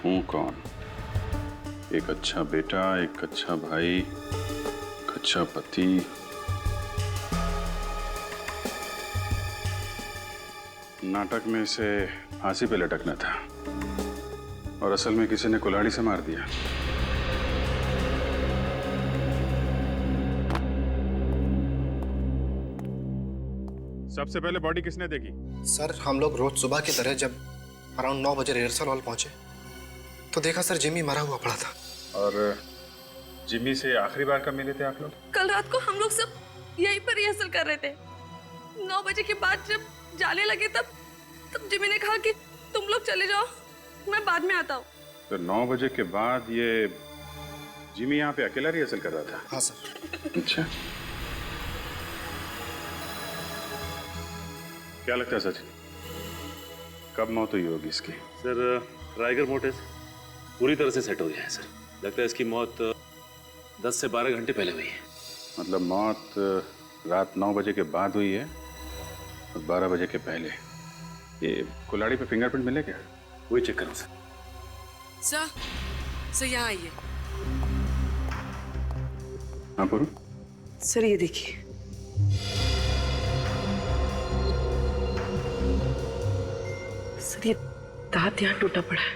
हूं कौन? एक अच्छा बेटा, एक अच्छा भाई, एक अच्छा पति। नाटक में इसे फांसी पे लटकना था और असल में किसी ने कुल्हाड़ी से मार दिया। सबसे पहले बॉडी किसने देखी? सर हम लोग रोज सुबह की तरह जब अराउंड 9 बजे रिहर्सल हॉल पहुंचे तो देखा सर जिमी मरा हुआ पड़ा था। और जिमी से आखिरी बार कब मिले थे आप लोग? कल रात को हम लोग सब यहीं पर रिहर्सल कर रहे थे। 9 बजे के बाद जब जाने लगे तब जिमी ने कहा कि तुम लोग चले जाओ, मैं बाद में आता हूँ। तो 9 बजे के बाद ये जिमी यहाँ पे अकेला रिहर्सल कर रहा था? हाँ सर। अच्छा, क्या लगता है सचिन, कब मौत हुई होगी इसकी? सर राइगर मोटिव पूरी तरह से सेट हो गया है सर। लगता है इसकी मौत 10 से 12 घंटे पहले हुई है। मतलब मौत रात 9 बजे के बाद हुई है और 12 बजे के पहले। ये कुल्हाड़ी पे फिंगरप्रिंट मिले क्या? वही चेक करो सर। सर यहाँ आइए। हाँ पूरू। सर ये देखिए। सर ये दांत यहाँ टूटा पड़ा है।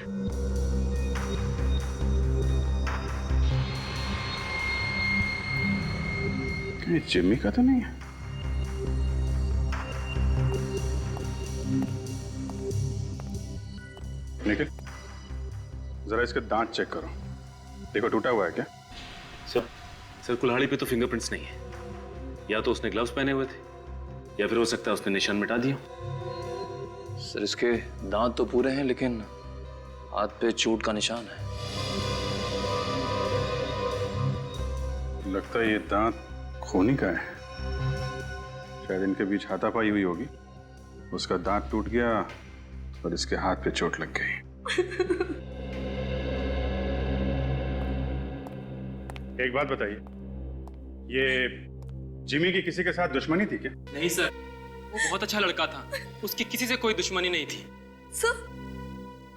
ये जिम्मी का तो नहीं है? निखिल, जरा इसके दांत चेक करो, देखो टूटा हुआ है क्या? सर कुल्हाड़ी पे तो फिंगरप्रिंट्स नहीं है। या तो उसने ग्लव्स पहने हुए थे या फिर हो सकता है उसने निशान मिटा दिया। सर इसके दांत तो पूरे हैं लेकिन हाथ पे चोट का निशान है। लगता है ये दांत खूनी का है। शायद इनके बीच हाथापाई हुई होगी, उसका दांत टूट गया और इसके हाथ पे चोट लग गई। एक बात बताइए, ये जिमी की किसी के साथ दुश्मनी थी क्या? नहीं सर, वो बहुत अच्छा लड़का था, उसकी किसी से कोई दुश्मनी नहीं थी। सर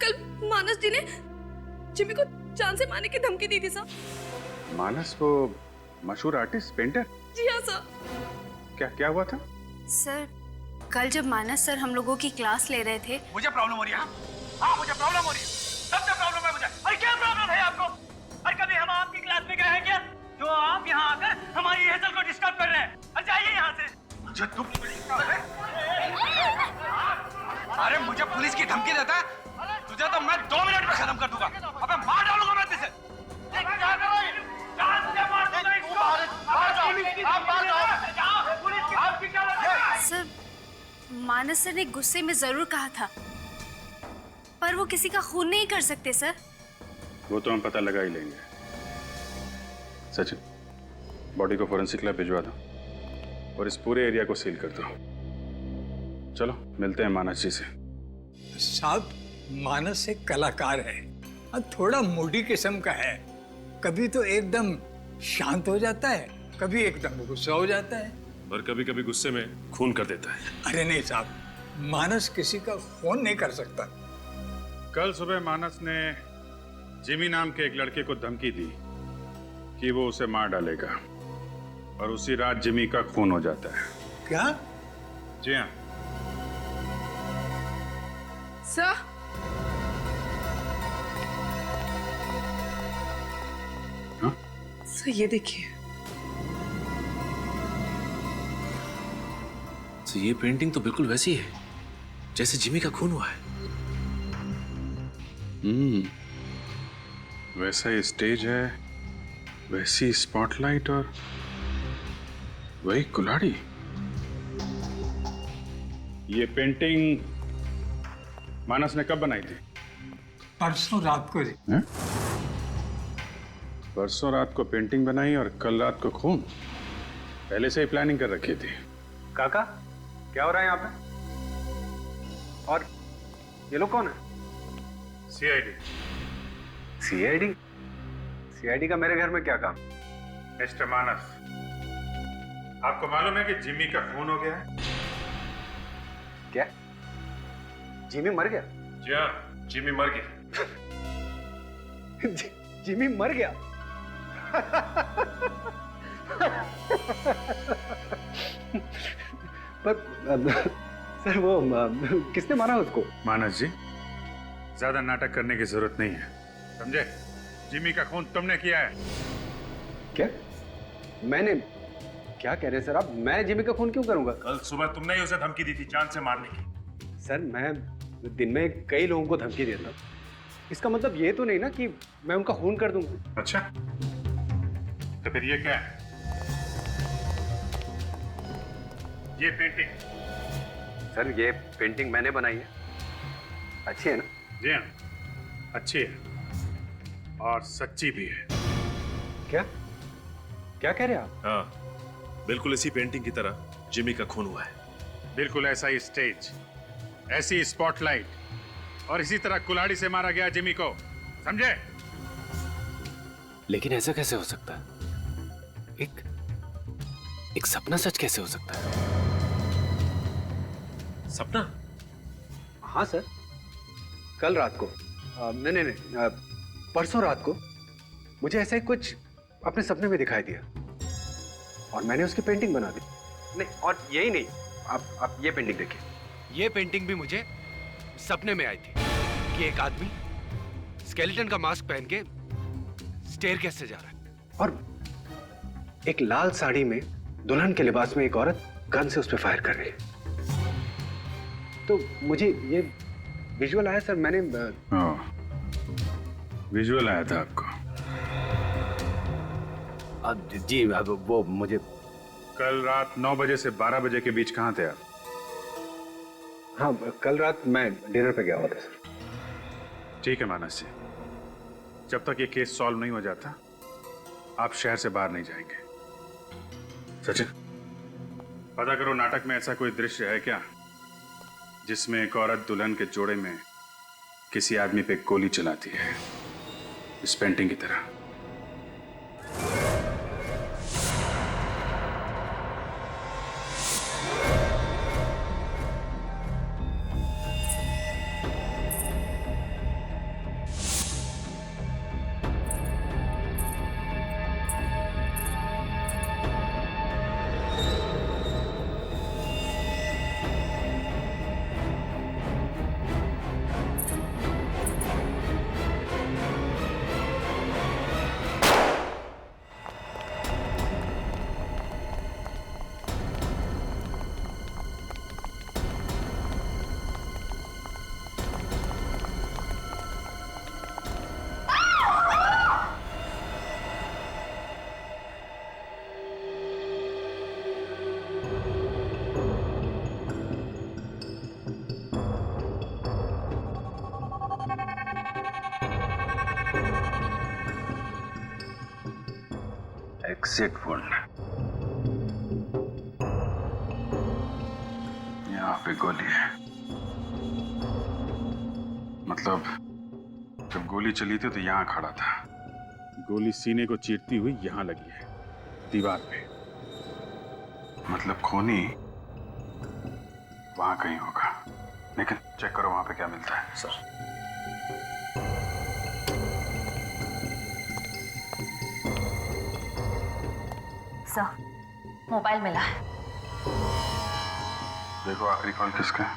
कल मानस जी ने जिमी को जान से मारने की धमकी दी थी सर। मानस, वो मशहूर आर्टिस्ट पेंटर? जी हाँ सर। क्या हुआ था? सर कल जब मानस सर हम लोगों की क्लास ले रहे थे। मुझे प्रॉब्लम हो रही है। हाँ मुझे प्रॉब्लम हो रही है, सबसे प्रॉब्लम है मुझे। अरे क्या प्रॉब्लम है आपको? अरे कभी हम आपकी क्लास में गए हैं क्या जो आप यहाँ आकर हमारी रिहर्सल को डिस्टर्ब कर रहे हैं? अरे जाइए यहाँ से। मुझे तुम अरे मुझे पुलिस की धमकी देता है? तुझे तो मैं 2 मिनट में खत्म कर दूंगा। अबे मार डालूंगा मैं तुझे। सर मानस सर ने गुस्से में जरूर कहा था, पर वो किसी का खून नहीं कर सकते सर। वो तो हम पता लगा ही लेंगे। सचिन, बॉडी को फोरेंसिक लैब भिजवा दो और इस पूरे एरिया को सील कर दो। चलो मिलते हैं मानस जी से। साहब मानस एक कलाकार है और थोड़ा मूडी किस्म का है। कभी तो एकदम शांत हो जाता है, कभी एकदम गुस्सा हो जाता है और कभी कभी गुस्से में खून कर देता है। अरे नहीं साहब, मानस किसी का खून नहीं कर सकता। कल सुबह मानस ने जिमी नाम के एक लड़के को धमकी दी कि वो उसे मार डालेगा और उसी रात जिमी का खून हो जाता है। क्या? जी हाँ सर। हाँ? सर ये देखिए। तो ये पेंटिंग तो बिल्कुल वैसी है जैसे जिमी का खून हुआ है। वैसा ही स्टेज है, वैसी स्पॉटलाइट और वही कुल्हाड़ी। ये पेंटिंग मानस ने कब बनाई थी? परसों रात को। हैं? परसों रात को पेंटिंग बनाई और कल रात को खून? पहले से ही प्लानिंग कर रखी थी। काका क्या हो रहा है यहाँ पे? और ये लोग कौन है? सीआईडी। सीआईडी? सीआईडी का मेरे घर में क्या काम? मिस्टर मानस, आपको मालूम है कि जिमी का खून हो गया है? क्या? जिमी मर गया? जी हाँ, जिमी मर गया। जिमी मर गया। पर सर वो किसने मारा उसको? मानस जी, ज्यादा नाटक करने की जरूरत नहीं है, समझे? जिमी का खून तुमने किया है। क्या? मैंने? क्या कह रहे हैं सर आप? मैं जिमी का खून क्यों करूंगा? कल सुबह तुमने ही उसे धमकी दी थी जान से मारने की। सर मैं दिन में कई लोगों को धमकी देता हूं, इसका मतलब ये तो नहीं ना कि मैं उनका खून कर दूंगा। अच्छा, तो फिर ये क्या है? ये पेंटिंग? सर ये पेंटिंग मैंने बनाई है। अच्छी है ना? जी हाँ, अच्छी है और सच्ची भी है। क्या क्या कह रहे हैं आप? हाँ, बिल्कुल इसी पेंटिंग की तरह जिमी का खून हुआ है। बिल्कुल ऐसा ही स्टेज, ऐसी स्पॉटलाइट और इसी तरह कुल्हाड़ी से मारा गया जिमी को, समझे? लेकिन ऐसा कैसे हो सकता है? एक सपना सच कैसे हो सकता है? सपना? हाँ सर, कल रात को नहीं परसों रात को मुझे ऐसा ही कुछ अपने सपने में दिखाई दिया और मैंने उसकी पेंटिंग बना दी। नहीं, और यही नहीं, आप ये पेंटिंग देखिए। ये पेंटिंग भी मुझे सपने में आई थी कि एक आदमी स्केलेटन का मास्क पहन के स्टेयरकेस से जा रहा है और एक लाल साड़ी में दुल्हन के लिबास में एक औरत गन से उस पर फायर कर रही है। तो मुझे ये विजुअल आया सर, मैंने विजुअल आया था आपको? जी अब वो मुझे कल रात 9 बजे से 12 बजे के बीच कहाँ थे आप? हाँ, कल रात मैं डिनर पे गया हुआ था सर। ठीक है मानस जी, जब तक ये केस सॉल्व नहीं हो जाता आप शहर से बाहर नहीं जाएंगे। सचिन, पता करो नाटक में ऐसा कोई दृश्य है क्या जिसमें एक औरत दुल्हन के जोड़े में किसी आदमी पे गोली चलाती है, इस पेंटिंग की तरह। एग्जिट ढूंढना। यहाँ पे गोली है, मतलब जब गोली चली थी तो यहाँ खड़ा था। गोली सीने को चीरती हुई यहाँ लगी है, दीवार पे। मतलब खूनी वहां कहीं होगा, लेकिन चेक करो वहां पे क्या मिलता है। सर सर, मोबाइल मिला है। देखो आखिरी कॉल किसका है?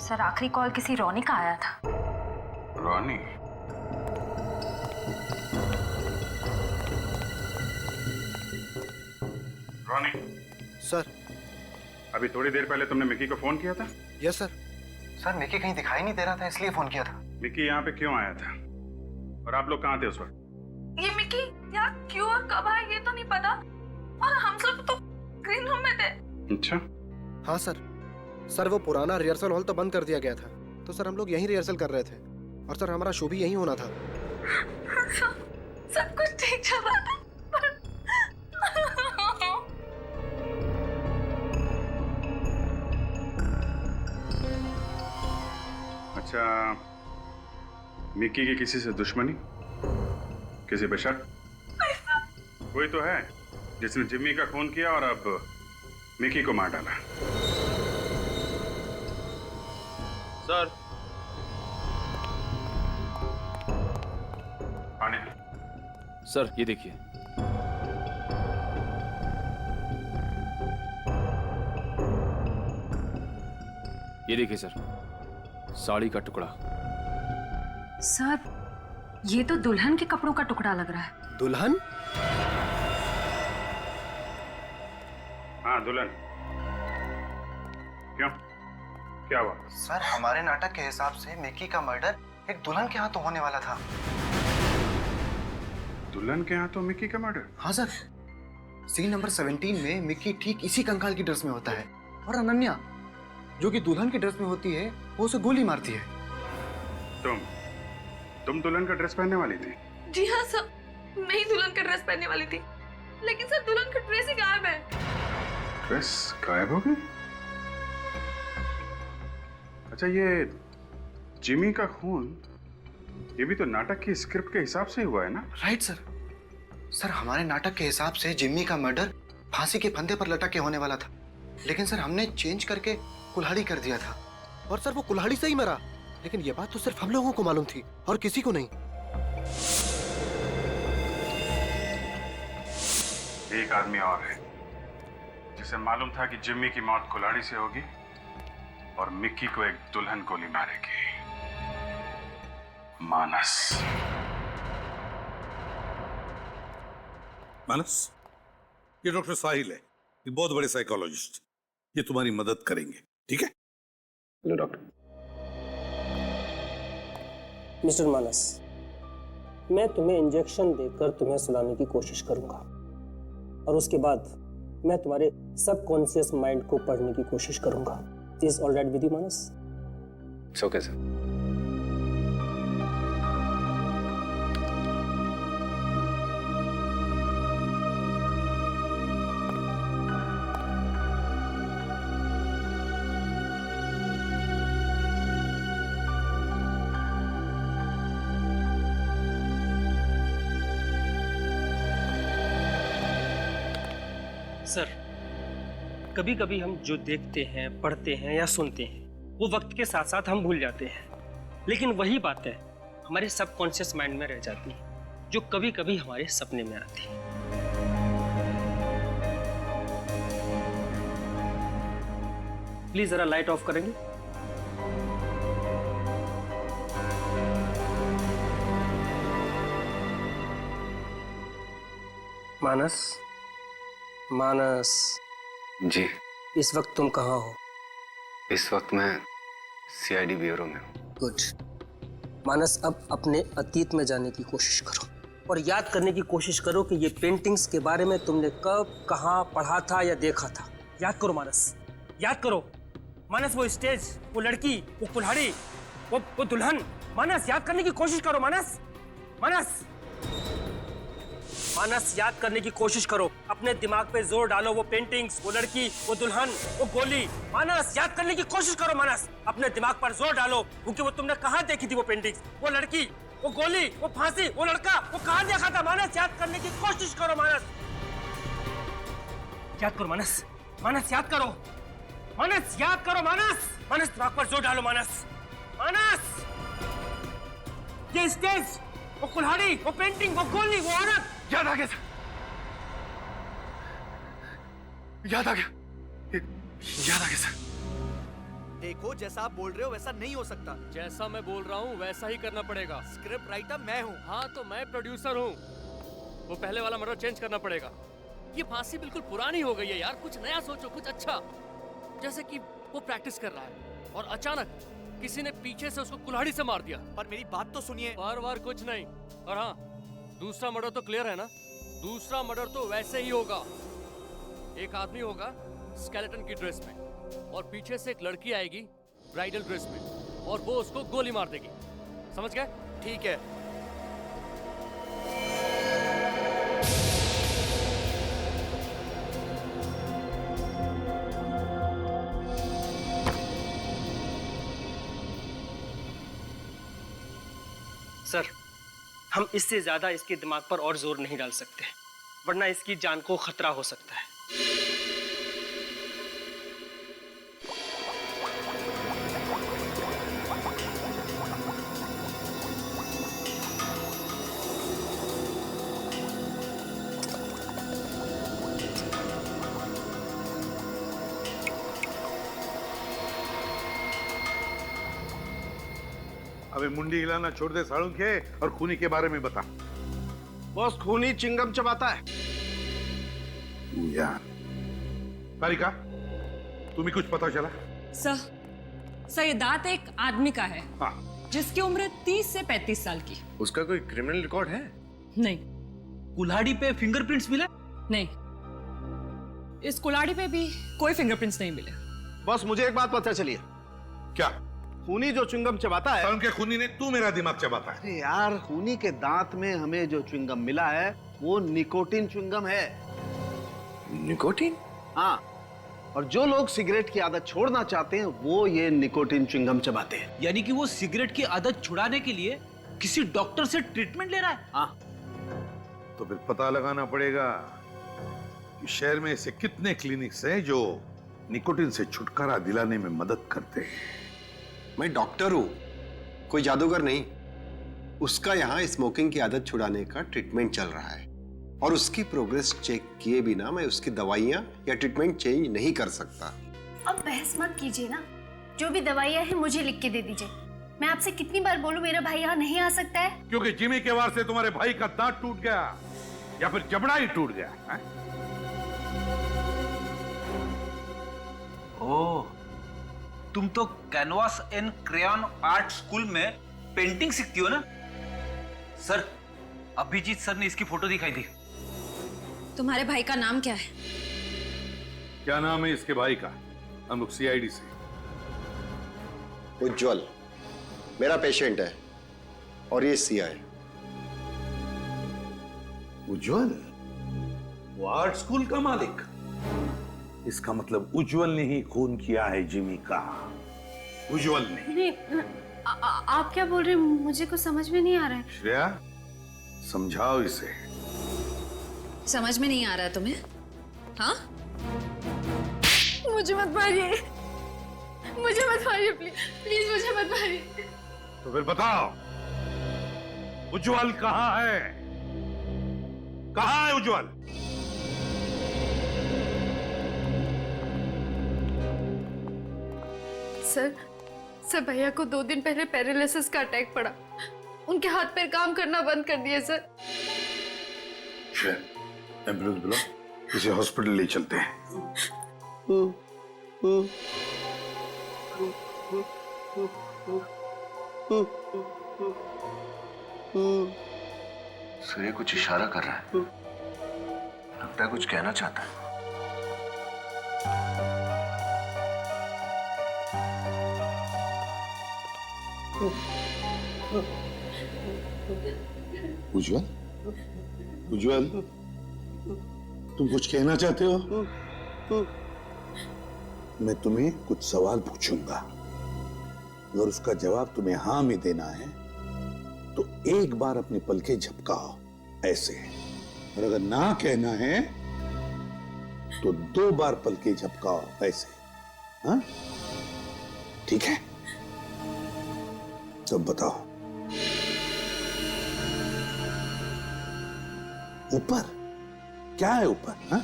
सर आखिरी कॉल किसी रोनी का आया था। रोनी? रोनी सर। अभी थोड़ी देर पहले तुमने मिकी को फोन किया था? Yes sir. सर मिकी कहीं दिखाई नहीं दे रहा था, इसलिए फोन किया था। मिकी यहाँ पे क्यों आया था और आप लोग कहाँ थे उस वक्त? ये मिकी यहाँ क्यों और कब आया ये तो नहीं पता, और हम सब तो ग्रीन रूम में थे। अच्छा। हाँ सर। सर वो पुराना रिहर्सल हॉल तो बंद कर दिया गया था, तो सर हम लोग यहीं रिहर्सल कर रहे थे और सर हमारा शो भी यहीं होना था। सब कुछ ठीक चल रहा था। अच्छा, मिकी की किसी से दुश्मनी, किसी पे शक? कोई तो है जिसने जिम्मी का खून किया और अब मिकी को मार डाला। सर पानी। सर ये देखिए। ये देखिए सर, साड़ी का टुकड़ा। सर ये तो दुल्हन के कपड़ों का टुकड़ा लग रहा है। दुल्हन? हाँ दुल्हन। क्यों, क्या हुआ? सर हमारे नाटक के हिसाब से मिकी का मर्डर एक दुल्हन के हाथों होने वाला था। दुल्हन के हाथों मिकी का मर्डर? हाँ सर, सीन नंबर 17 में मिकी ठीक इसी कंकाल की ड्रेस में होता है और अनन्या जो कि दुल्हन की ड्रेस में होती है वो उसे गोली मारती है। तुम दुल्हन का ड्रेस पहनने वाली थी? जी हाँ सर, मैं ही दुल्हन का ड्रेस पहनने वाली थी, लेकिन सर दुल्हन का ड्रेस ही गायब है। ड्रेस गायब हो गई? अच्छा, ये जिमी का खून, ये भी तो नाटक की स्क्रिप्ट के हिसाब से हुआ है ना? Right sir. सर हमारे नाटक के हिसाब से जिम्मी का मर्डर फांसी के फंदे पर लटक के होने वाला था, लेकिन सर हमने चेंज करके कुल्हाड़ी कर दिया था। और सर वो कुल्हाड़ी से ही मरा, लेकिन ये बात तो सिर्फ हम लोगों को मालूम थी और किसी को नहीं। एक आदमी और है जिसे मालूम था कि जिम्मी की मौत कुल्हाड़ी से होगी और मिक्की को एक दुल्हन गोली मारेगी। मानस। मानस, ये डॉक्टर साहिल है, ये बहुत बड़े साइकोलॉजिस्ट, ये तुम्हारी मदद करेंगे, ठीक है? Hello doctor. मिस्टर मानस, मैं तुम्हें इंजेक्शन देकर तुम्हें सुलाने की कोशिश करूंगा और उसके बाद मैं तुम्हारे सबकॉन्शियस माइंड को पढ़ने की कोशिश करूंगा। Is all right with you Manas? It's okay sir. Sir, कभी कभी हम जो देखते हैं, पढ़ते हैं या सुनते हैं वो वक्त के साथ साथ हम भूल जाते हैं, लेकिन वही बातें हमारे सबकॉन्शियस माइंड में रह जाती हैं जो कभी कभी हमारे सपने में आती हैं। प्लीज जरा लाइट ऑफ करेंगे? मानस, मानस जी। इस वक्त तुम कहाँ हो? इस वक्त मैं सीआईडी ब्यूरो में हूँ। गुड। मानस, अब अपने अतीत में जाने की कोशिश करो और याद करने की कोशिश करो कि ये पेंटिंग्स के बारे में तुमने कब, कहाँ पढ़ा था या देखा था। याद करो मानस, याद करो मानस। वो स्टेज, वो लड़की, वो कुल्हाड़ी, वो दुल्हन। मानस, याद करने की कोशिश करो मानस। मानस, मानस, याद करने की कोशिश करो। अपने दिमाग पे जोर डालो। वो पेंटिंग्स, वो लड़की, वो दुल्हन, वो गोली। मानस, याद करने की कोशिश करो मानस। अपने दिमाग पर जोर डालो, क्योंकि वो तुमने कहाँ देखी थी वो पेंटिंग्स, वो लड़की, वो गोली, वो फांसी, वो लड़का, वो कहाँ देखा था। मानस, याद करने की कोशिश करो मानस। याद करो मानस। मानस, याद करो। मानस, याद करो मानस। मानस, दिमाग पर जोर डालो मानस। मानस, ये स्टेज, वो कुल्हाड़ी, वो पेंटिंग, वो गोली, वो औरत। याद आ गया सर, याद आ गया, याद आ गया सर। देखो, जैसा आप बोल रहे हो वैसा नहीं हो सकता। जैसा मैं बोल रहा हूँ वैसा ही करना पड़ेगा। स्क्रिप्ट राइटर मैं हूँ। हाँ तो मैं प्रोड्यूसर हूँ। वो पहले वाला मर्डर चेंज करना पड़ेगा। ये फांसी बिल्कुल पुरानी हो गई है यार, कुछ नया सोचो, कुछ अच्छा। जैसे कि वो प्रैक्टिस कर रहा है और अचानक किसी ने पीछे से उसको कुल्हाड़ी से मार दिया। पर मेरी बात तो सुनिए। बार बार कुछ नहीं। और हाँ, दूसरा मर्डर तो क्लियर है ना? दूसरा मर्डर तो वैसे ही होगा। एक आदमी होगा स्केलेटन की ड्रेस में और पीछे से एक लड़की आएगी ब्राइडल ड्रेस में और वो उसको गोली मार देगी। समझ गए? ठीक है। सर, हम इससे ज्यादा इसके दिमाग पर और जोर नहीं डाल सकते, वरना इसकी जान को खतरा हो सकता है। अबे मुंडी हिलाना छोड़ दे साळुंखे और खूनी के बारे में बता। बॉस खूनी चिंगम चबाता है। यार तारिका, तुम्हें कुछ पता चला? सर ये दांत एक आदमी का है। हाँ। जिसकी उम्र 30 से 35 साल की। उसका कोई क्रिमिनल रिकॉर्ड है? नहीं। कुल्हाड़ी पे फिंगरप्रिंट्स मिले? नहीं, इस कुल्हाड़ी पे भी कोई फिंगरप्रिंट्स नहीं मिले। बॉस मुझे एक बात पता चली है। क्या? खूनी जो च्युइंगम चबाता है। साळुंखे खूनी ने तू मेरा दिमाग चबाता है। अरे यार, खूनी के दांत में हमें जो च्युइंगम मिला है वो निकोटिन च्युइंगम है। निकोटिन? हाँ, और जो लोग सिगरेट की आदत छोड़ना चाहते हैं वो ये निकोटिन च्युइंगम चबाते हैं। यानी कि वो सिगरेट की आदत छुड़ाने के लिए किसी डॉक्टर से ट्रीटमेंट ले रहा है? हाँ। तो फिर पता लगाना पड़ेगा कि शहर में ऐसे कितने क्लिनिक्स हैं जो निकोटिन से छुटकारा दिलाने में मदद करते हैं। मैं डॉक्टर हूं, कोई जादूगर नहीं। उसका यहाँ स्मोकिंग की आदत छुड़ाने का ट्रीटमेंट चल रहा है और उसकी प्रोग्रेस चेक किए बिना मैं उसकी दवाइयाँ या ट्रीटमेंट चेंज नहीं कर सकता। अब बहस मत कीजिए ना, जो भी दवाइयाँ हैं मुझे लिख के दे दीजिए। मैं आपसे कितनी बार बोलूं मेरा भाई यहाँ नहीं आ सकता है? क्योंकि जिमी के वार से तुम्हारे भाई का दांत टूट गया या फिर जबड़ा ही टूट गया है? ओह, तुम तो canvas and crayon art school में पेंटिंग सीखती हो ना? सर, अभिजीत सर ने इसकी फोटो दिखाई थी। तुम्हारे भाई का नाम क्या है? क्या नाम है इसके भाई का? हम लोग सीआईडी से। उज्जवल मेरा पेशेंट है और ये सीआई। उज्जवल? वो आर्ट स्कूल का मालिक? इसका मतलब उज्जवल ने ही खून किया है जिमी का। उज्जवल ने। नहीं, आप क्या बोल रहे हैं? मुझे कुछ समझ में नहीं आ रहा है। श्रेया, समझाओ इसे। समझ में नहीं आ रहा है तुम्हें? हाँ? मुझे मत मारिए, मुझे मत मारिए, प्लीज प्लीज मुझे मत मारिए। तो फिर बताओ, उज्जवल कहाँ है? कहाँ है उज्जवल? सर भैया को 2 दिन पहले पैरालिसिस का अटैक पड़ा। उनके हाथ पैर काम करना बंद कर दिए सर। एम्बुलेंस बुलाओ, इसे हॉस्पिटल ले चलते हैं। सूर्य कुछ इशारा कर रहा है, लगता है कुछ कहना चाहता है। उज्जवल, उज्जवल, तुम कुछ कहना चाहते हो? मैं तुम्हें कुछ सवाल पूछूंगा, अगर उसका जवाब तुम्हें हाँ में देना है तो एक बार अपने पलके झपकाओ ऐसे, और अगर ना कहना है तो 2 बार पलके झपकाओ ऐसे। हाँ, ठीक है? तो बताओ, ऊपर क्या है? ऊपर? हाँ,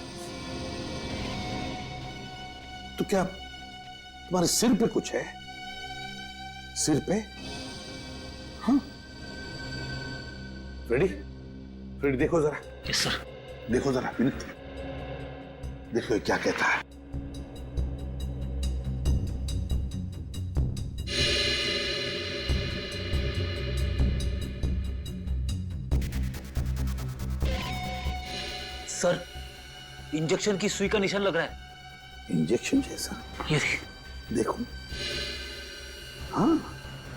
तो क्या तुम्हारे सिर पे कुछ है? सिर पे? हाँ, फ्रेडी, फ्रेडी देखो जरा। Yes sir. देखो जरा विनीत, देखो ये क्या कहता है। सर, इंजेक्शन की सुई का निशान लग रहा है। इंजेक्शन जैसा? ये देखो, हाँ,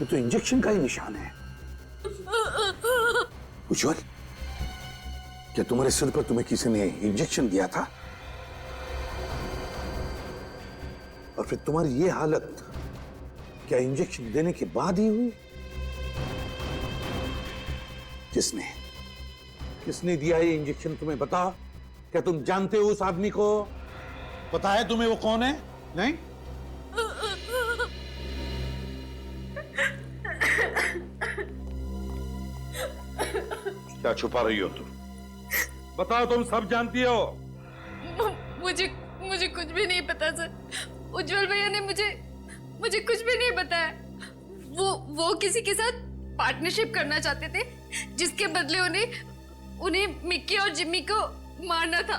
ये तो इंजेक्शन का ही निशान है। उज्जवल, क्या तुम्हारे सिर पर तुम्हें किसी ने इंजेक्शन दिया था? और फिर तुम्हारी ये हालत क्या इंजेक्शन देने के बाद ही हुई? किसने दिया ये इंजेक्शन तुम्हें? बताओ, क्या तुम जानते हो उस आदमी को? पता है तुम्हें वो कौन है? नहीं? क्या छुपा रही हो तुम? बताओ, तुम सब जानती हो। मुझे कुछ भी नहीं पता सर। उज्जवल भैया ने मुझे कुछ भी नहीं बताया। वो किसी के साथ पार्टनरशिप करना चाहते थे, जिसके बदले उन्हें मिक्की और जिम्मी को मारना था,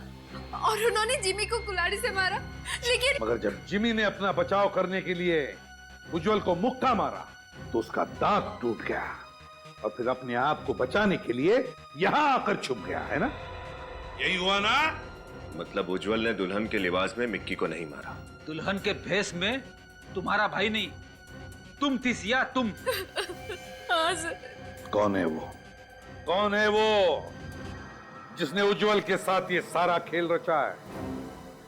और उन्होंने जिम्मी को कुल्हाड़ी से मारा। लेकिन मगर जब जिमी ने अपना बचाव करने के लिए उज्जवल को मुक्का मारा तो उसका दांत टूट गया और फिर अपने आप को बचाने के लिए यहां आकर छुप गया, है ना? यही हुआ ना? मतलब उज्जवल ने दुल्हन के लिबास में मिक्की को नहीं मारा? दुल्हन के भेष में तुम्हारा भाई नहीं, तुम थी सिया, तुम। हाँ सर। कौन है वो? कौन है वो जिसने उज्जवल के साथ ये सारा खेल रचा है?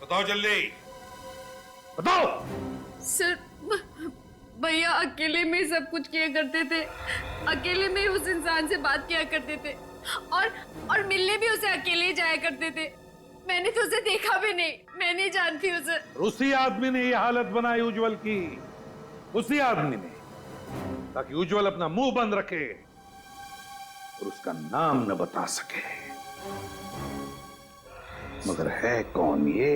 बताओ जल्दी, बताओ। सर, भैया अकेले में सब कुछ किया करते थे, अकेले में उस इंसान से बात किया करते थे, और मिलने भी उसे अकेले जाया करते थे। मैंने तो उसे देखा भी नहीं, मैं नहीं जानती उसे। उसी आदमी ने ये हालत बनाई उज्जवल की, उसी आदमी ने, ताकि उज्जवल अपना मुंह बंद रखे और उसका नाम न बता सके। मगर है कौन ये?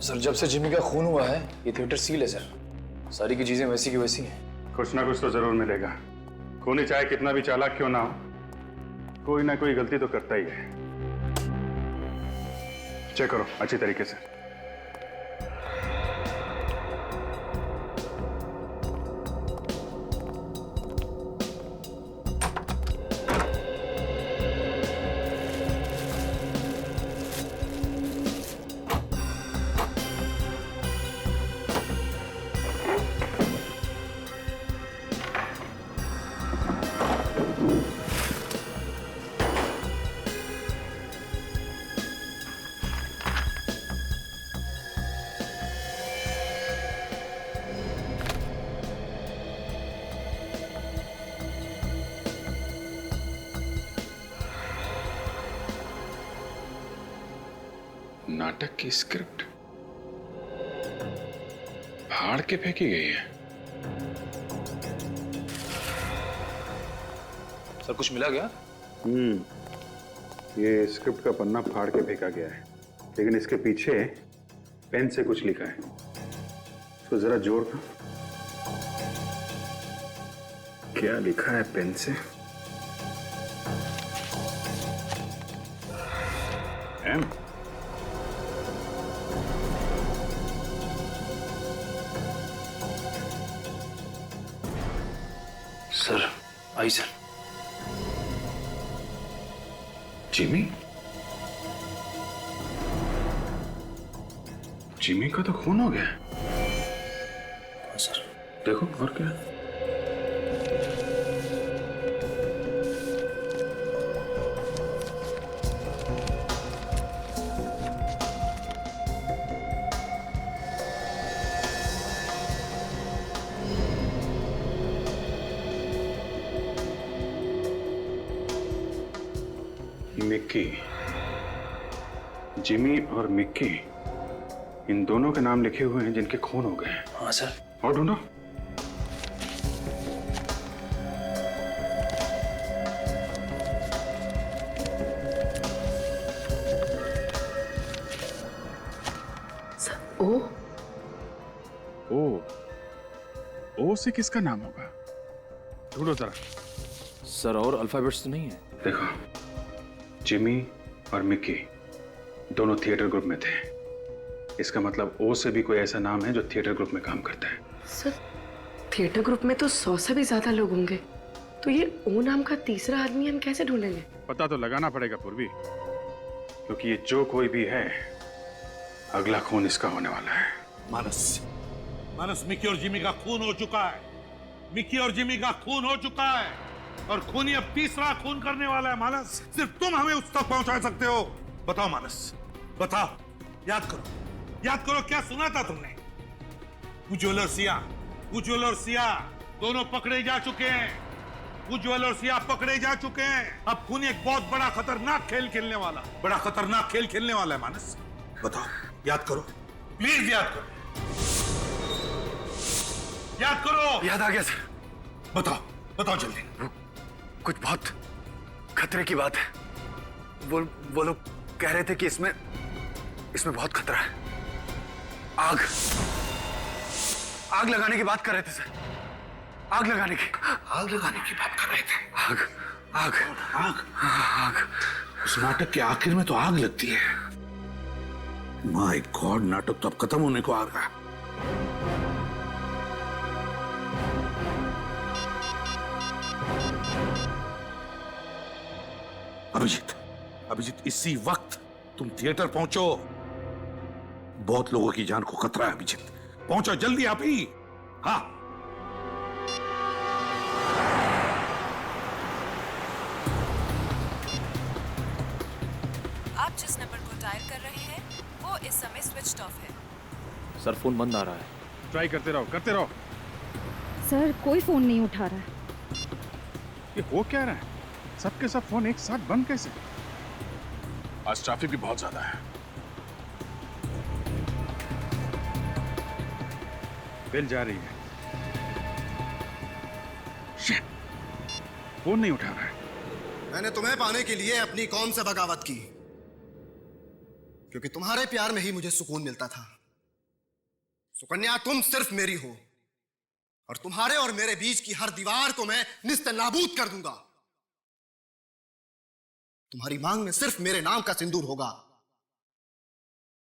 सर, जब से जिमी का खून हुआ है ये थिएटर सील है सर। सारी की चीजें वैसी की वैसी हैं। कुछ ना कुछ तो जरूर मिलेगा। खूनी चाहे कितना भी चालाक क्यों ना हो, कोई ना कोई गलती तो करता ही है। चेक करो अच्छी तरीके से। नाटक की स्क्रिप्ट फाड़ के फेंकी गई है। सर, कुछ मिला क्या? ये स्क्रिप्ट का पन्ना फाड़ के फेंका गया है, लेकिन इसके पीछे पेन से कुछ लिखा है। इसको जरा जोड़ दो। क्या लिखा है पेन से? एम। सर, आई सर। जिमी? जिमी का तो खून हो गया। हाँ सर। देखो और क्या? मिक्की, जिमी और मिक्की, इन दोनों के नाम लिखे हुए हैं जिनके खून हो गए। हाँ सर। और ढूंढो। ओ से किसका नाम होगा? ढूंढो जरा। सर, और अल्फाबेट्स तो नहीं है? देखो, जिमी और मिक्की दोनों थिएटर ग्रुप में थे। इसका मतलब ओ से भी कोई ऐसा नाम है जो थिएटर ग्रुप में काम करता है। सर, थिएटर ग्रुप में तो 100 से भी ज्यादा लोग होंगे, तो ये ओ नाम का तीसरा आदमी हम कैसे ढूंढेंगे? पता तो लगाना पड़ेगा पूर्वी, क्योंकि ये जो कोई भी है, अगला खून इसका होने वाला है। मानस, मिक्की और जिमी का खून हो चुका है। मिक्की और जिमी का खून हो चुका है और खूनी अब तीसरा खून करने वाला है। मानस, सिर्फ तुम हमें उस तक पहुंचा सकते हो। बताओ मानस, बताओ। याद करो क्या सुना था तुमने? उज्जवल और सिया दोनों पकड़े जा चुके हैं। उज्जवल और सिया पकड़े जा चुके हैं। अब खूनी एक बहुत बड़ा खतरनाक खेल खेलने वाला है। मानस, बताओ, याद करो, प्लीज याद करो। याद आ गया सर। बताओ जल्दी। कुछ बहुत खतरे की बात है। वो लोग कह रहे थे कि इसमें बहुत खतरा है। आग लगाने की बात कर रहे थे सर। आग लगाने की बात कर रहे थे। आग आग आग आग। उस नाटक के आखिर में तो आग लगती है। माय गॉड, नाटक तो अब खत्म होने को आ रहा है। अभिजीत, इसी वक्त तुम थिएटर पहुंचो। बहुत लोगों की जान को खतरा है अभिजीत, पहुंचो जल्दी आप ही। हाँ। आप जिस नंबर को डायल कर रहे हैं वो इस समय स्विच्ड ऑफ है। सर फोन बंद आ रहा है। ट्राई करते रहो। सर कोई फोन नहीं उठा रहा है। ये हो क्या रहा है? सबके सब फोन एक साथ बंद कैसे? आज ट्रैफिक भी बहुत ज्यादा है। बेल जा रही है। शिट, फोन नहीं उठा रहा है। मैंने तुम्हें पाने के लिए अपनी कौम से बगावत की, क्योंकि तुम्हारे प्यार में ही मुझे सुकून मिलता था। सुकन्या, तुम सिर्फ मेरी हो, और तुम्हारे और मेरे बीच की हर दीवार को मैं निस्त नाबूद कर दूंगा। तुम्हारी मांग में सिर्फ मेरे नाम का सिंदूर होगा,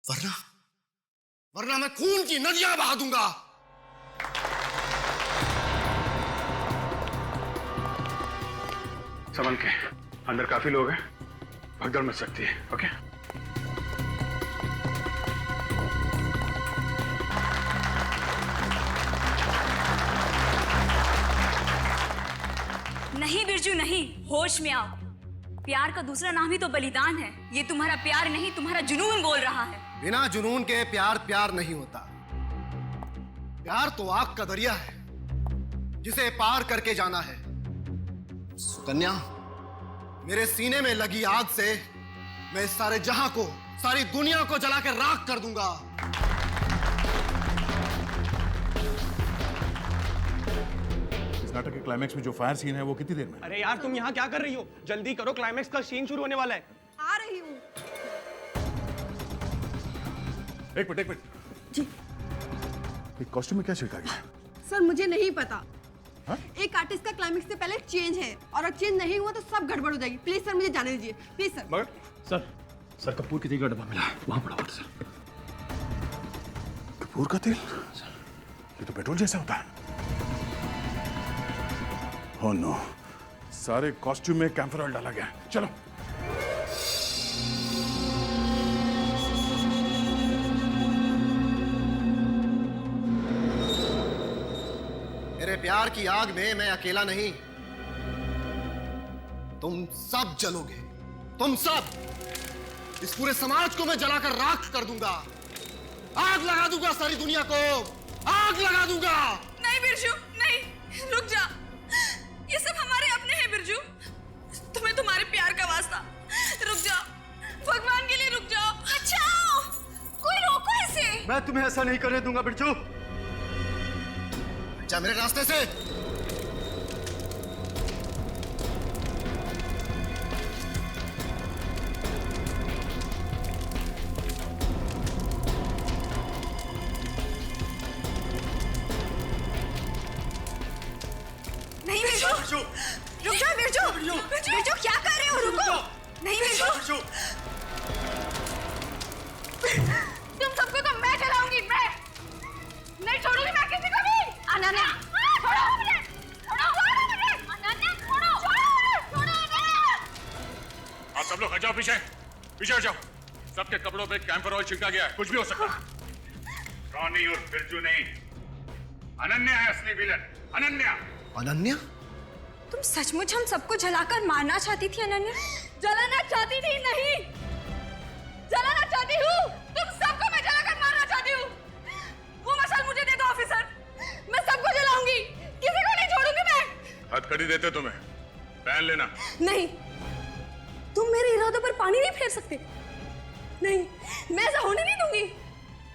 वरना मैं खून की नदियां बहा दूंगा। संभल के, अंदर काफी लोग हैं, भगदड़ मच सकती है। ओके? नहीं बिरजू नहीं, होश में आओ। प्यार का दूसरा नाम ही तो बलिदान है। ये तुम्हारा प्यार नहीं, तुम्हारा जुनून बोल रहा है। बिना जुनून के प्यार नहीं होता। प्यार तो आग का दरिया है जिसे पार करके जाना है। सुकन्या, मेरे सीने में लगी आग से मैं इस सारे जहां को, सारी दुनिया को जलाकर राख कर दूंगा। इस नाटक के क्लाइमैक्स में जो फायर सीन है वो कितनी देर में? अरे यार तुम यहाँ क्या कर रही हो? जल्दी करो, क्लाइमैक्स का सीन शुरू होने वाला है। आ रही हूँ। एक मिनट जी। कॉस्ट्यूम में क्या छिड़का गया? सर मुझे नहीं पता। हा? एक आर्टिस्ट का क्लाइमेक्स से पहले चेंज है, और अगर चेंज नहीं हुआ तो सब गड़बड़ हो जाएगी। प्लीज सर मुझे जाने दीजिए, प्लीज सर। मगर सर कपूर के तेल का डब्बा मिला, वहां पड़ा हुआ सर। कपूर का तेल? ये तो पेट्रोल जैसा होता है। ओह नो, सारे कॉस्ट्यूम में कैम्फर ऑयल डाला गया। चलो। मेरे प्यार की आग में मैं अकेला नहीं, तुम सब जलोगे। तुम सब। इस पूरे समाज को मैं जलाकर राख कर दूंगा। आग लगा दूंगा सारी दुनिया को, आग लगा दूंगा। नहीं बिरजू, नहीं, रुक जा। ये सब हमारे अपने हैं बिरजू। तुम्हें तुम्हारे प्यार का वास्ता, रुक जाओ। भगवान के लिए रुक जाओ। बचाओ, कोई रोको इसे। मैं तुम्हें ऐसा नहीं करने दूंगा बिरजू। जा मेरे रास्ते से। नहीं बिरजू, रुक जाओ बिरजू। बिरजू क्या कर रहे हो? रुको। नहीं बिरजू, तुम सबको तो मैं जलाऊंगी। मैं नहीं छोड़ूंगी मैं किसी को भी। अनन्या छोड़ो मुझे, छोड़ो मुझे। अनन्या छोड़ो, छोड़ो मुझे। आप सब लोग हट जाओ, पीछे हट जाओ। सबके कपड़ों पे कैंपर ऑयल छिड़का गया है, कुछ भी हो सकता है। रॉनी और बिरजू नहीं, अनन्या है असली विलन। अनन्या। अनन्या? तुम सचमुच हम सबको जलाकर मारना चाहती थी अनन्या? जलाना चाहती थी नहीं, जलाना चाहती हूँ। तुम सबको मैं जलाकर मारना चाहती हूँ। वो मशाल मुझे दे दो ऑफिसर, मैं सबको जलाऊंगी, किसी को नहीं छोड़ूंगी मैं। हथकड़ी देते तुम्हें, पहन लेना। नहीं, तुम मेरे इरादों पर पानी नहीं फेर सकते। नहीं, मैं ऐसा होने नहीं दूंगी।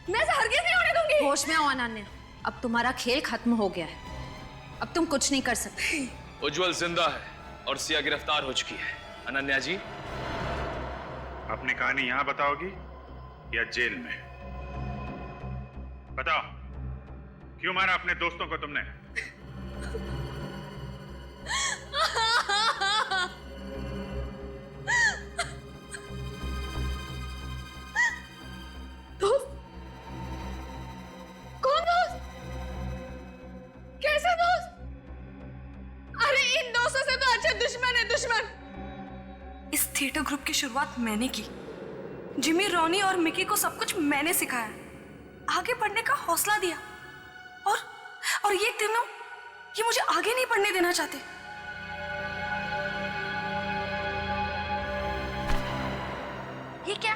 मैं ऐसा हरगिज़ नहीं होने दूंगी। होश में आओ अनन्या, अब तुम्हारा खेल खत्म हो गया है। अब तुम कुछ नहीं कर सकते। उज्जवल जिंदा है और सिया गिरफ्तार हो चुकी है। अनन्या जी, अपनी कहानी यहां बताओगी या जेल में? बताओ, क्यों मारा अपने दोस्तों को तुमने? थिएटर ग्रुप की शुरुआत मैंने की। जिमी, रॉनी और मिकी को सब कुछ मैंने सिखाया, आगे बढ़ने का हौसला दिया। और ये तीनों, ये मुझे आगे नहीं बढ़ने देना चाहते। ये क्या?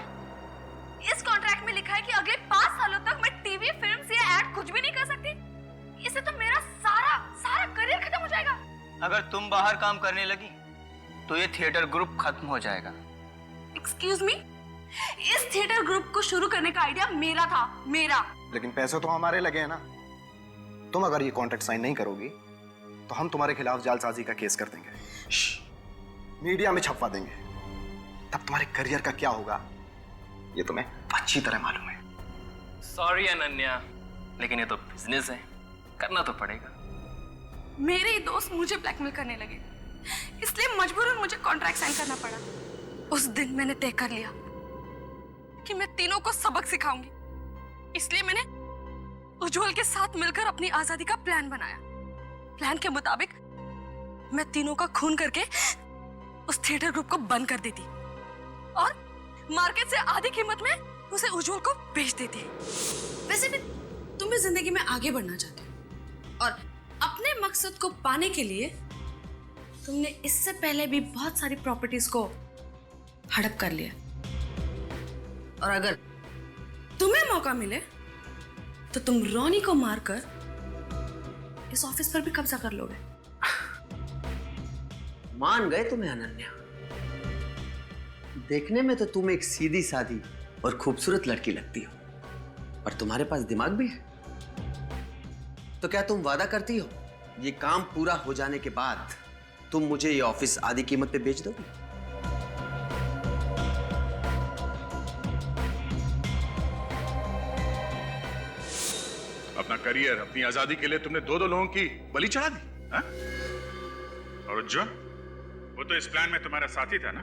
इस कॉन्ट्रैक्ट में लिखा है कि अगले 5 सालों तक मैं टीवी, फिल्म्स या एड कुछ भी नहीं कर सकती। इससे तो मेरा सारा करियर खत्म हो जाएगा। अगर तुम बाहर काम करने लगी तो ये थिएटर ग्रुप खत्म हो जाएगा। एक्सक्यूज मी, इस थिएटर ग्रुप को शुरू करने का आइडिया मेरा था, मेरा। लेकिन पैसे तो हमारे लगे हैं ना। तुम अगर ये कॉन्ट्रैक्ट साइन नहीं करोगी तो हम तुम्हारे खिलाफ जालसाजी का केस कर देंगे, मीडिया में छपवा देंगे। तब तुम्हारे करियर का क्या होगा ये तुम्हें अच्छी तरह मालूम है। सॉरी अनन्या, लेकिन ये तो बिजनेस है, करना तो पड़ेगा। मेरे ही दोस्त मुझे ब्लैकमेल करने लगे, इसलिए मजबूरन मुझे कॉन्ट्रैक्ट साइन करना पड़ा। उस दिन मैंने तय कर लिया कि मैं तीनों को सबक सिखाऊंगी, इसलिए मैंने उज्जवल के साथ मिलकर अपनी आजादी का प्लान बनाया। प्लान के मुताबिक मैं तीनों का खून करके उस थिएटर ग्रुप को बंद कर देती और मार्केट से आधी कीमत में उसे उज्जवल को बेच देती। वैसे भी तुम भी जिंदगी में आगे बढ़ना चाहते हो और अपने मकसद को पाने के लिए तुमने इससे पहले भी बहुत सारी प्रॉपर्टीज को हड़प कर लिया, और अगर तुम्हें मौका मिले तो तुम रॉनी को मारकर इस ऑफिस पर भी कब्जा कर लोगे। मान गए तुम्हें अनन्या। देखने में तो तुम एक सीधी सादी और खूबसूरत लड़की लगती हो, पर तुम्हारे पास दिमाग भी है। तो क्या तुम वादा करती हो ये काम पूरा हो जाने के बाद तुम मुझे ये ऑफिस आधी कीमत पे बेच दोगी? अपना करियर, अपनी आजादी के लिए तुमने दो लोगों की बलि चढ़ा दी, हा? और उज्जवल, वो तो इस प्लान में तुम्हारा साथी था ना,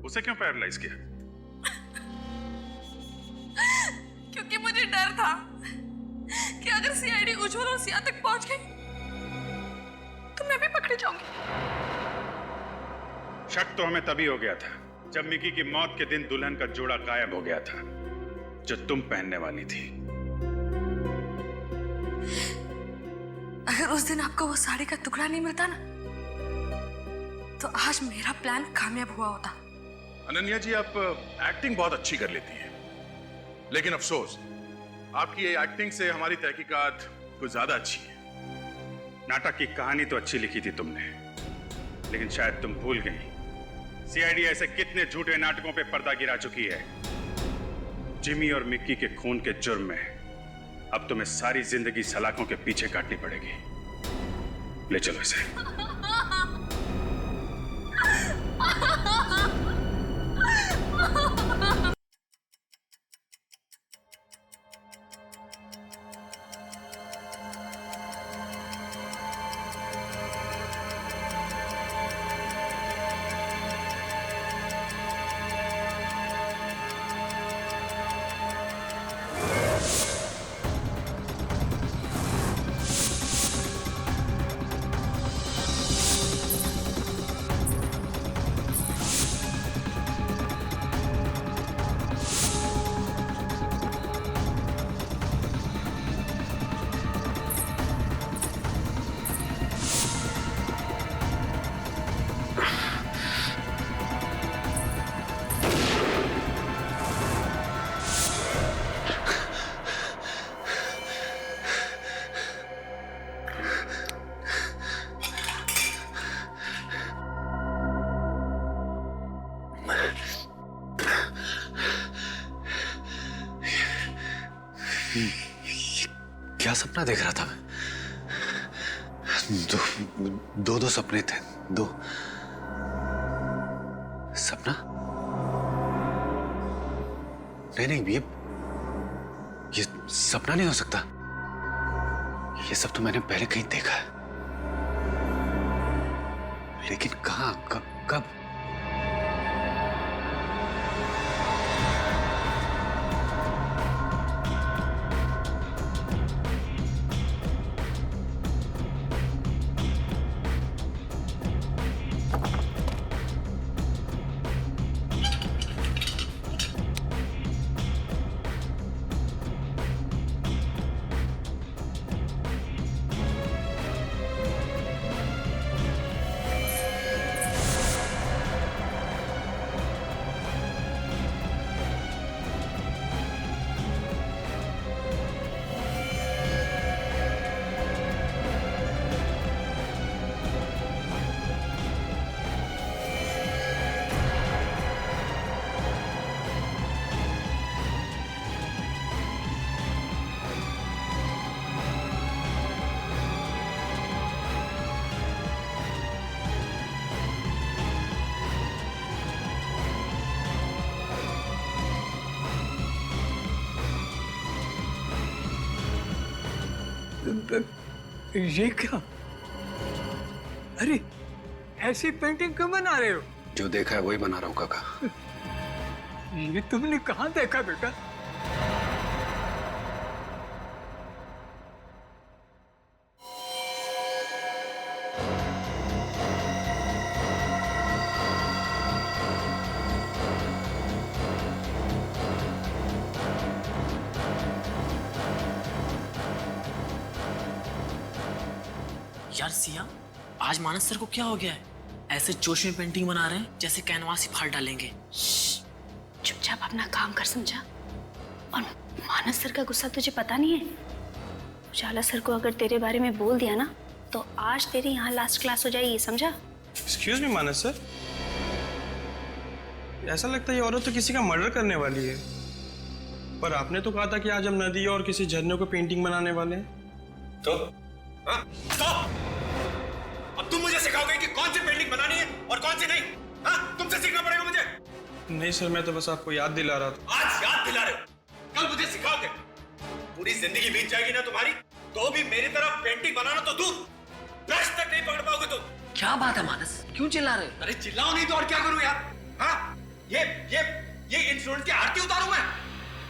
उसे क्यों पैरालाइज किया? क्योंकि मुझे डर था कि अगर सीआईडी उज्जवल और सिया तक पहुंच गई तो मैं भी पकड़ी जाऊंगी। शक तो हमें तभी हो गया था जब मिकी की मौत के दिन दुल्हन का जोड़ा गायब हो गया था जो तुम पहनने वाली थी। अगर उस दिन आपको वो साड़ी का टुकड़ा नहीं मिलता ना, तो आज मेरा प्लान कामयाब हुआ होता। अनन्या जी, आप एक्टिंग बहुत अच्छी कर लेती हैं, लेकिन अफसोस आपकी ये एक्टिंग से हमारी तहकीकात कुछ ज्यादा अच्छी है। नाटक की कहानी तो अच्छी लिखी थी तुमने, लेकिन शायद तुम भूल गई सीआईडी ऐसे कितने झूठे नाटकों पे पर्दा गिरा चुकी है। जिमी और मिक्की के खून के जुर्म में अब तुम्हें सारी जिंदगी सलाखों के पीछे काटनी पड़ेगी। ले चलो इसे। क्या सपना देख रहा था मैं? दो सपने थे, दो सपना। नहीं, ये सपना नहीं हो सकता। ये सब तो मैंने पहले कहीं देखा है, लेकिन कहाँ, कब? ये क्या? अरे ऐसी पेंटिंग क्यों बना रहे हो? जो देखा है वही बना रहा हूँ काका। ये तुमने कहाँ देखा बेटा? यार सिया, आज मानस सर को क्या हो गया है? ऐसे जोश में पेंटिंग बना रहे हैं जैसे कैनवास ही फाड़ डालेंगे। चुपचाप अपना काम कर समझा। और मानस सर का गुस्सा तुझे पता नहीं है? उजाला सर को अगर तेरे बारे में बोल दिया ना तो आज तेरी यहाँ लास्ट क्लास हो जाएगी, समझा? एक्सक्यूज मी मानस सर, ऐसा लगता है ये औरत तो किसी का मर्डर करने वाली है। पर आपने तो कहा था कि आज हम नदी और किसी झरने को पेंटिंग बनाने वाले हैं। तो अब तुम मुझे सिखाओगे कि कौन सी पेंटिंग बनानी है और कौन सी नहीं? हाँ, तुमसे सीखना पड़ेगा मुझे। नहीं सर, मैं तो बस आपको याद दिला रहा था। आज याद दिला रहे हो, कल मुझे सिखाओगे। पूरी जिंदगी बीत जाएगी ना तुम्हारी, तो भी मेरी तरफ पेंटिंग बनाना तो दूर, ब्रश तक नहीं पकड़ पाओगे तुम। क्या बात है मानस, क्यों चिल्ला रहे हो? अरे चिल्लाओ नहीं तो और क्या करूं यार? हाँ, ये इन स्टूडेंट की आरती उतारूं मैं?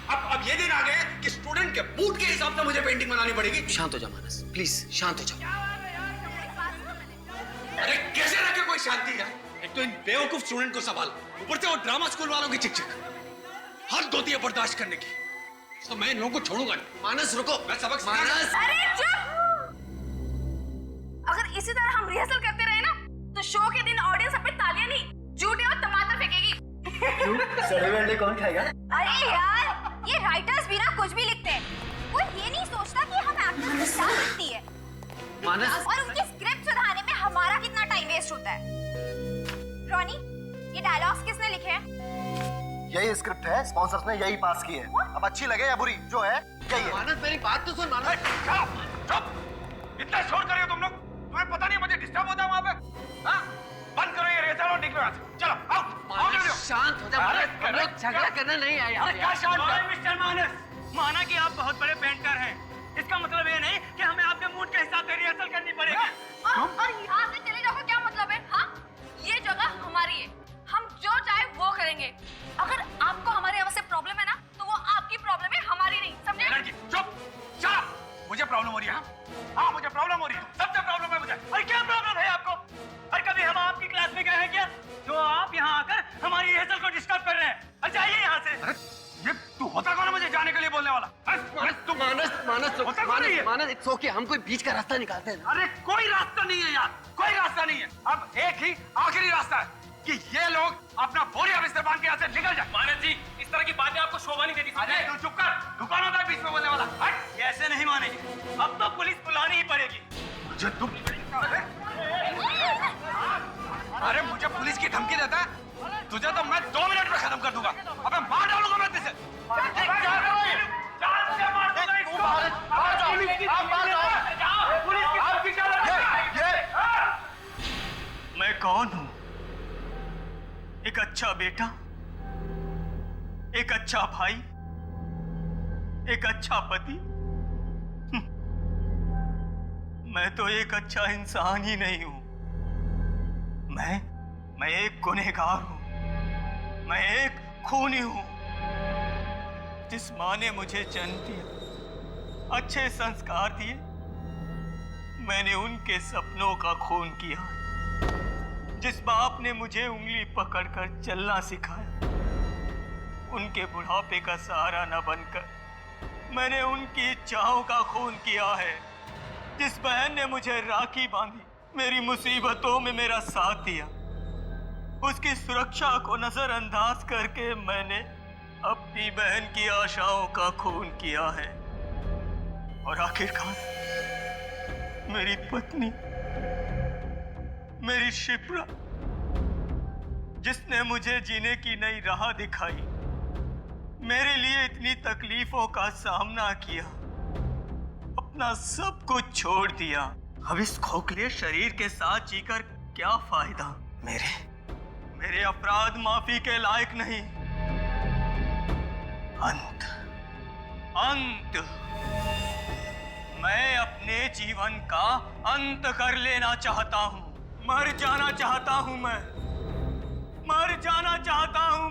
अब ये दिन आ गए कि स्टूडेंट के मूड के हिसाब से मुझे पेंटिंग बनानी पड़ेगी। शांत हो जा मानस, प्लीज शांत हो जाओ। अरे कैसे रखे कोई शांति है? एक तो इन बेवकूफ स्टूडेंट को संभाल, ऊपर से वो ड्रामा स्कूल वालों की चिक-चिक। हद होती है बर्दाश्त करने की, तो मैं इन लोगों को छोड़ूंगा नहीं। मानस रुको, मैं सबक मानस। अरे चुप! अगर इसी तरह हम रिहर्सल करते रहे ना तो शो के दिन ऑडियंस अपने तालियां नहीं, जूते और टमाटर फेंकेगी। सर्वे कौन खाएगा? अरे यार, ये राइटर्स भी ना कुछ भी लिखते हैं, वो ये नहीं सोचता कि हम एक्टर्स को क्या लिखती है मानस। और उनकी स्क्रिप्ट सुधारने में हमारा कितना टाइम वेस्ट होता है। रॉनी, ये डायलॉग्स किसने लिखे हैं? यही स्क्रिप्ट है, स्पॉन्सर्स ने यही पास की है। अब अच्छी लगे या बुरी, जो है यही है। मानस मेरी बात तो सुन। मानस चुप! इतना शोर कर रहे हो तुम लोग, तुम्हें पता नहीं मुझे डिस्टर्ब होता है वहां पे? हाँ? बंद करो ये रिहर्सल और निकलो यहाँ से। चलो आओ। शांत हो जा मानस, हम लोग झगड़ा करने नहीं आए यहाँ पे। क्या शांत है? मिस्टर मानस, माना कि आप बहुत बड़े पेंटर हैं, इसका मतलब ये नहीं कि हमें आपके मूड के हिसाब से रिहर्सल करनी पड़ेगी। और यहाँ से चले जाओ, क्या मतलब है? हाँ, ये जगह हमारी है, हम जो चाहे वो करेंगे। अगर आपको हमारे यहाँ से प्रॉब्लम है ना तो वो आपकी प्रॉब्लम है, हमारी नहीं, समझे? लड़की चुप! चुप! मुझे प्रॉब्लम हो रही है। हाँ, मुझे प्रॉब्लम हो रही है, सबसे प्रॉब्लम है मुझे। अरे क्या प्रॉब्लम है आपको? अरे कभी हम आपकी क्लास में गए हैं क्या, जो आप यहाँ आकर हमारी रिहर्सल को डिस्टर्ब कर रहे हैं? अरे जाइए यहाँ से। अरे ये तू होता कौन है मुझे जाने के लिए बोलने वाला? मानस इट्स ओके, हम कोई बीच का रास्ता निकालते हैं। अरे कोई रास्ता नहीं है यार, कोई रास्ता नहीं है। अब एक ही आखिरी रास्ता है कि ये लोग अपना बोरिया बिस्तर बांध के यहाँ से निकल जाए। मानस जी, इस तरह की बातें आपको शोभा नहीं देती। अरे तू चुप कर, दुकान होता है बीच में बोलने वाला। हट! ऐसे नहीं मानेगी, अब तो पुलिस बुलानी ही पड़ेगी। मुझे तुम अरे मुझे पुलिस की धमकी देता है? तुझे तो मैं 2 मिनट में खत्म कर दूंगा। अबे मार डालूंगा मैं तुझे। मैं कौन हूँ? एक अच्छा बेटा, एक अच्छा भाई, एक अच्छा पति। मैं तो एक अच्छा इंसान ही नहीं हूं। मैं एक गुनहगार हूं, मैं एक खूनी हूं। जिस माँ ने मुझे जन्म दिया, अच्छे संस्कार दिए, मैंने उनके सपनों का खून किया। जिस बाप ने मुझे उंगली पकड़कर चलना सिखाया, उनके बुढ़ापे का सहारा न बनकर मैंने उनकी इच्छाओं का खून किया है। जिस बहन ने मुझे राखी बांधी, मेरी मुसीबतों में मेरा साथ दिया, उसकी सुरक्षा को नजरअंदाज करके मैंने अपनी बहन की आशाओं का खून किया है। और आखिरकार मेरी पत्नी, मेरी शिप्रा, जिसने मुझे जीने की नई राह दिखाई, मेरे लिए इतनी तकलीफों का सामना किया, अपना सब कुछ छोड़ दिया। अब इस खोखले शरीर के साथ जीकर क्या फायदा? मेरे अपराध माफी के लायक नहीं। अंत मैं अपने जीवन का अंत कर लेना चाहता हूँ। मर जाना चाहता हूँ मैं। मर जाना चाहता हूँ।